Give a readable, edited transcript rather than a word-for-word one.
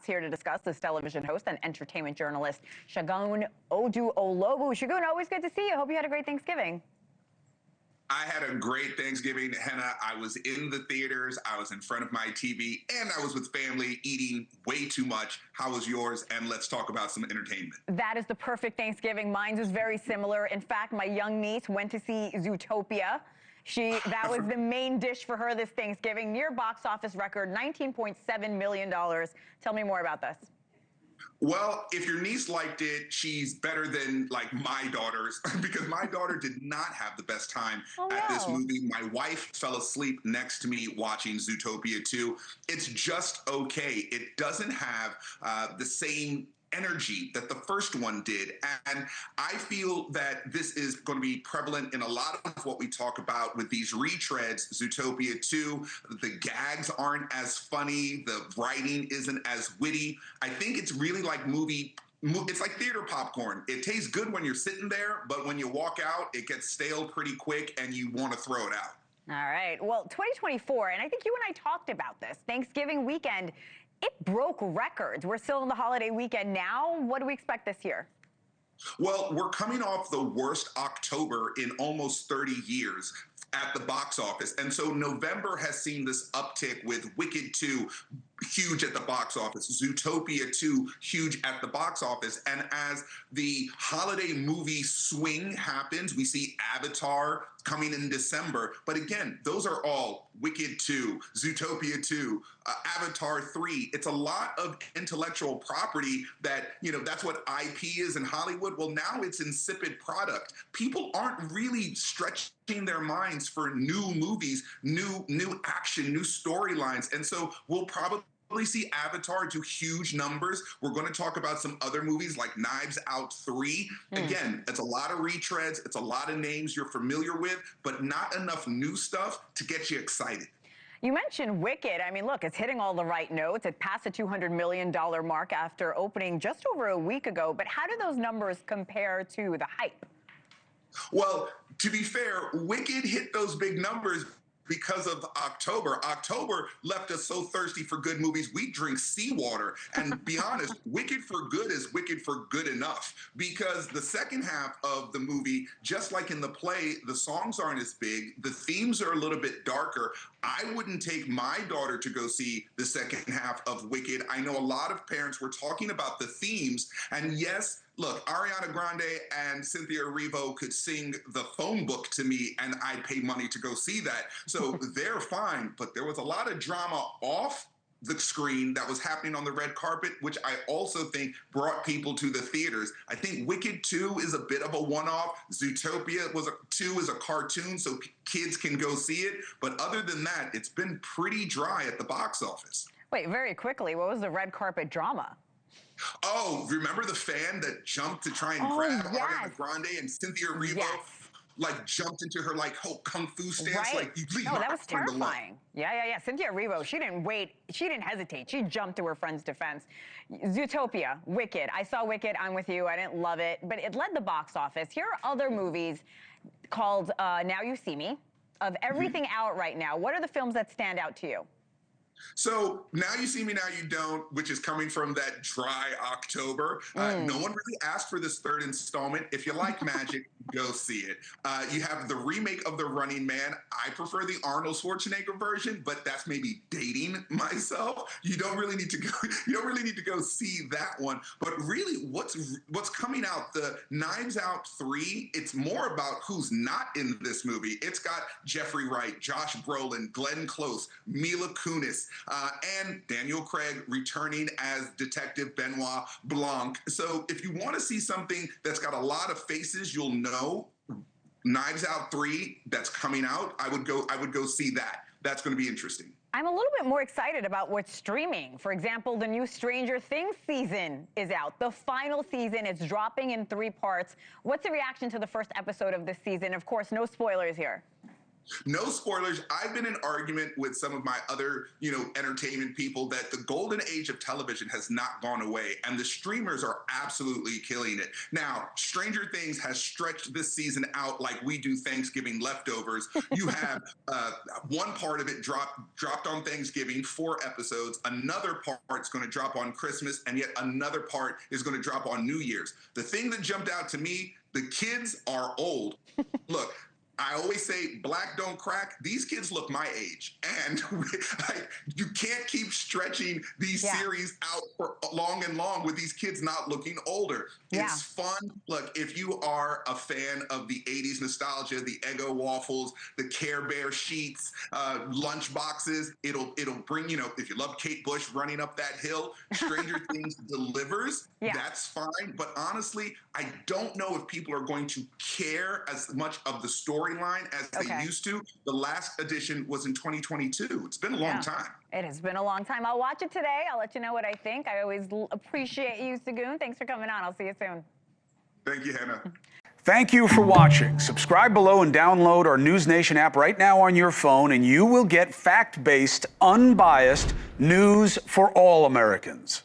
Here to discuss this television host and entertainment journalist, Segun Oduolowu. Segun, always good to see you. Hope you had a great Thanksgiving. I had a great Thanksgiving, Hena. I was in the theaters, I was in front of my TV, and I was with family eating way too much. How was yours? And let's talk about some entertainment. That is the perfect Thanksgiving. Mine was very similar. In fact, my young niece went to see Zootopia. That was the main dish for her this Thanksgiving. Near box office record, $19.7 million. Tell me more about this. Well, if your niece liked it, she's better than like my daughters because my daughter did not have the best time at this movie. My wife fell asleep next to me watching Zootopia 2. It's just okay. It doesn't have the same energy that the first one did. And I feel that this is going to be prevalent in a lot of what we talk about with these retreads. Zootopia 2, the gags aren't as funny, the writing isn't as witty. I think it's really like it's like theater popcorn. It tastes good when you're sitting there, but when you walk out, it gets stale pretty quick and you want to throw it out. All right. Well, 2024, and I think you and I talked about this, Thanksgiving weekend, it broke records. We're still in the holiday weekend now. What do we expect this year? Well, we're coming off the worst October in almost 30 years at the box office. And so November has seen this uptick with Wicked 2, huge at the box office, Zootopia 2, huge at the box office. And as the holiday movie swing happens, we see Avatar coming in December. But again, those are all Wicked 2, Zootopia 2, Avatar 3. It's a lot of intellectual property that, that's what IP is in Hollywood. Well, now it's insipid product. People aren't really stretching their minds for new movies, new action, new storylines. And so we'll probably see Avatar do huge numbers. We're going to talk about some other movies like Knives Out 3. Again, it's a lot of retreads. It's a lot of names you're familiar with, but not enough new stuff to get you excited. You mentioned Wicked. I mean, look, it's hitting all the right notes. It passed the $200 million mark after opening just over a week ago. But how do those numbers compare to the hype? Well, to be fair, Wicked hit those big numbers because of October. October left us so thirsty for good movies, we drink seawater. And be honest, Wicked for Good is Wicked for Good enough, because the second half of the movie, just like in the play, the songs aren't as big, the themes are a little bit darker. I wouldn't take my daughter to go see the second half of Wicked. I know a lot of parents were talking about the themes, and yes, look, Ariana Grande and Cynthia Erivo could sing the phone book to me, and I'd pay money to go see that. So they're fine, but there was a lot of drama off the screen that was happening on the red carpet, which I also think brought people to the theaters. I think Wicked 2 is a bit of a one-off. Zootopia 2 is a cartoon, so kids can go see it. But other than that, it's been pretty dry at the box office. Wait, very quickly, what was the red carpet drama? Oh, remember the fan that jumped to try and grab Ariana Grande, and Cynthia Erivo like jumped into her like whole kung fu stance? Like, you leave that was terrifying. Yeah. Cynthia Erivo, she didn't wait. She didn't hesitate. She jumped to her friend's defense. Zootopia, Wicked. I saw Wicked. I'm with you. I didn't love it, but it led the box office. Here are other movies called Now You See Me. Of everything out right now, what are the films that stand out to you? So Now You See Me, Now You Don't, which is coming from that dry October. No one really asked for this third installment. If you like magic, go see it. You have the remake of The Running Man. I prefer the Arnold Schwarzenegger version, but that's maybe dating myself. You don't really need to go. You don't really need to go see that one. But really, what's coming out? The Knives Out 3. It's more about who's not in this movie. It's got Jeffrey Wright, Josh Brolin, Glenn Close, Mila Kunis, and Daniel Craig returning as Detective Benoit Blanc. So if you want to see something that's got a lot of faces you'll know, Knives Out 3 that's coming out, I would go see that. That's going to be interesting. I'm a little bit more excited about what's streaming. For example, the new Stranger Things season is out. The final season is dropping in 3 parts. What's the reaction to the first episode of this season? Of course, no spoilers here. No spoilers. I've been in argument with some of my other, entertainment people that the golden age of television has not gone away, and the streamers are absolutely killing it. Now, Stranger Things has stretched this season out like we do Thanksgiving leftovers. You have one part of it dropped on Thanksgiving, 4 episodes. Another part's going to drop on Christmas, and yet another part is going to drop on New Year's. The thing that jumped out to me, the kids are old. Look, I always say black don't crack. These kids look my age. And you can't keep stretching these series out for long and long with these kids not looking older. Yeah. It's fun. Look, if you are a fan of the 80s nostalgia, the Eggo waffles, the Care Bear sheets, lunch boxes, it'll bring, if you love Kate Bush running up that hill, Stranger Things delivers. Yeah. That's fine. But honestly, I don't know if people are going to care as much of the storyline as they used to. The last edition was in 2022. It's been a long time. It has been a long time. I'll watch it today. I'll let you know what I think. I always appreciate you, Segun. Thanks for coming on. I'll see you soon. Thank you, Hena. Thank you for watching. Subscribe below and download our NewsNation app right now on your phone, and you will get fact-based, unbiased news for all Americans.